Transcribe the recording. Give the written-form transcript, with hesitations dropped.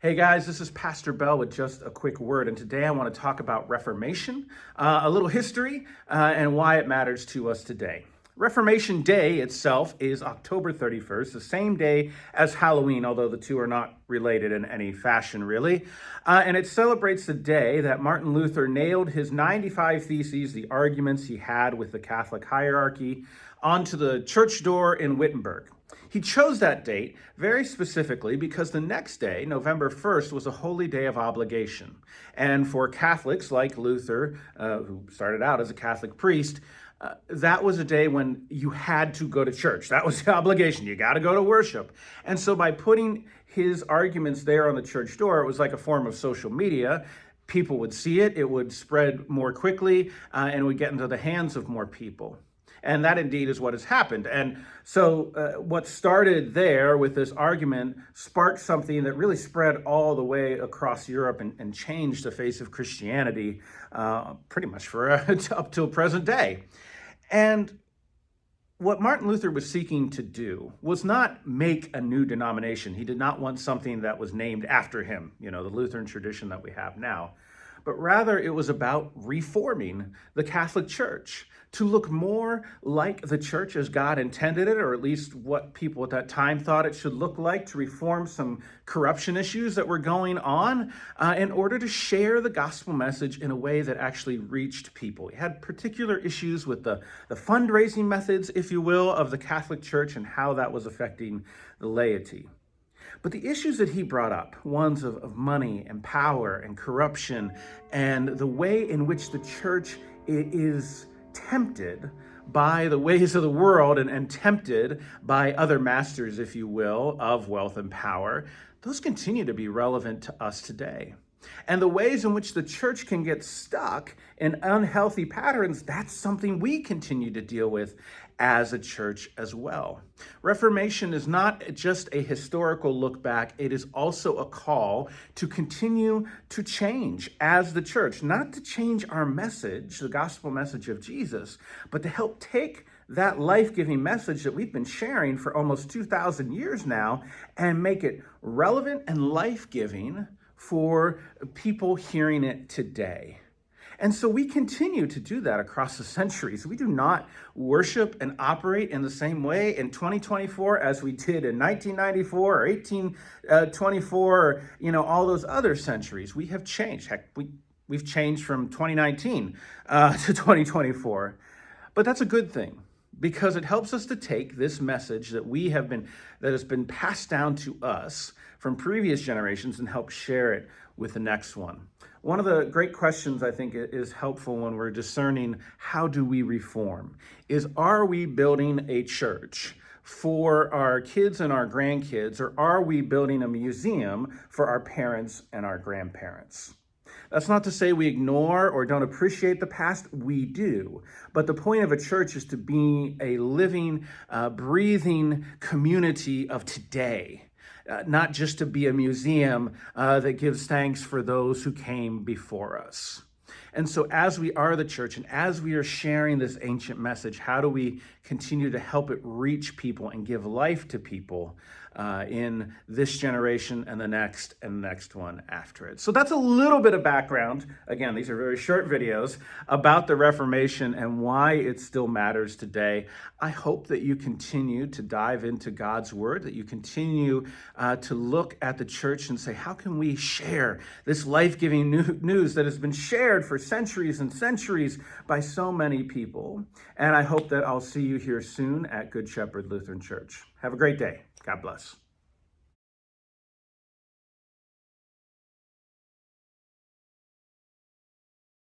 Hey guys, this is Pastor Bell with just a quick word, and today I want to talk about Reformation, a little history, and why it matters to us today. Reformation Day itself is October 31st, the same day as Halloween, although the two are not related in any fashion, really. And it celebrates the day that Martin Luther nailed his 95 Theses, the arguments he had with the Catholic hierarchy, onto the church door in Wittenberg. He chose that date very specifically because the next day, November 1st, was a holy day of obligation. And for Catholics like Luther, who started out as a Catholic priest, that was a day when you had to go to church. That was the obligation. You got to go to worship. And so by putting his arguments there on the church door, it was like a form of social media. People would see it, it would spread more quickly, and it would get into the hands of more people. And that indeed is what has happened. And so what started there with this argument sparked something that really spread all the way across Europe and changed the face of Christianity pretty much for up till present day. And what Martin Luther was seeking to do was not make a new denomination. He did not want something that was named after him, the Lutheran tradition that we have now. But rather it was about reforming the Catholic Church to look more like the church as God intended it, or at least what people at that time thought it should look like, to reform some corruption issues that were going on in order to share the gospel message in a way that actually reached people. He had particular issues with the fundraising methods, if you will, of the Catholic Church and how that was affecting the laity. But the issues that he brought up, ones of money and power and corruption, and the way in which the church is tempted by the ways of the world and tempted by other masters, if you will, of wealth and power, those continue to be relevant to us today. And the ways in which the church can get stuck in unhealthy patterns, that's something we continue to deal with as a church as well. Reformation is not just a historical look back, it is also a call to continue to change as the church, not to change our message, the gospel message of Jesus, but to help take that life-giving message that we've been sharing for almost 2,000 years now and make it relevant and life-giving for people hearing it today. And so we continue to do that across the centuries. We do not worship and operate in the same way in 2024 as we did in 1994 or 1824, or, all those other centuries. We have changed. Heck, we've changed from 2019 to 2024. But that's a good thing, because it helps us to take this message that has been passed down to us from previous generations and help share it with the next one. One of the great questions I think is helpful when we're discerning how do we reform is, are we building a church for our kids and our grandkids, or are we building a museum for our parents and our grandparents? That's not to say we ignore or don't appreciate the past. We do. But the point of a church is to be a living, breathing community of today. Not just to be a museum that gives thanks for those who came before us. And so as we are the church and as we are sharing this ancient message, how do we continue to help it reach people and give life to people in this generation and the next one after it? So that's a little bit of background. Again, these are very short videos about the Reformation and why it still matters today. I hope that you continue to dive into God's word, that you continue to look at the church and say, how can we share this life-giving news that has been shared for centuries and centuries by so many people? And I hope that I'll see you here soon at Good Shepherd Lutheran Church. Have a great day. God bless.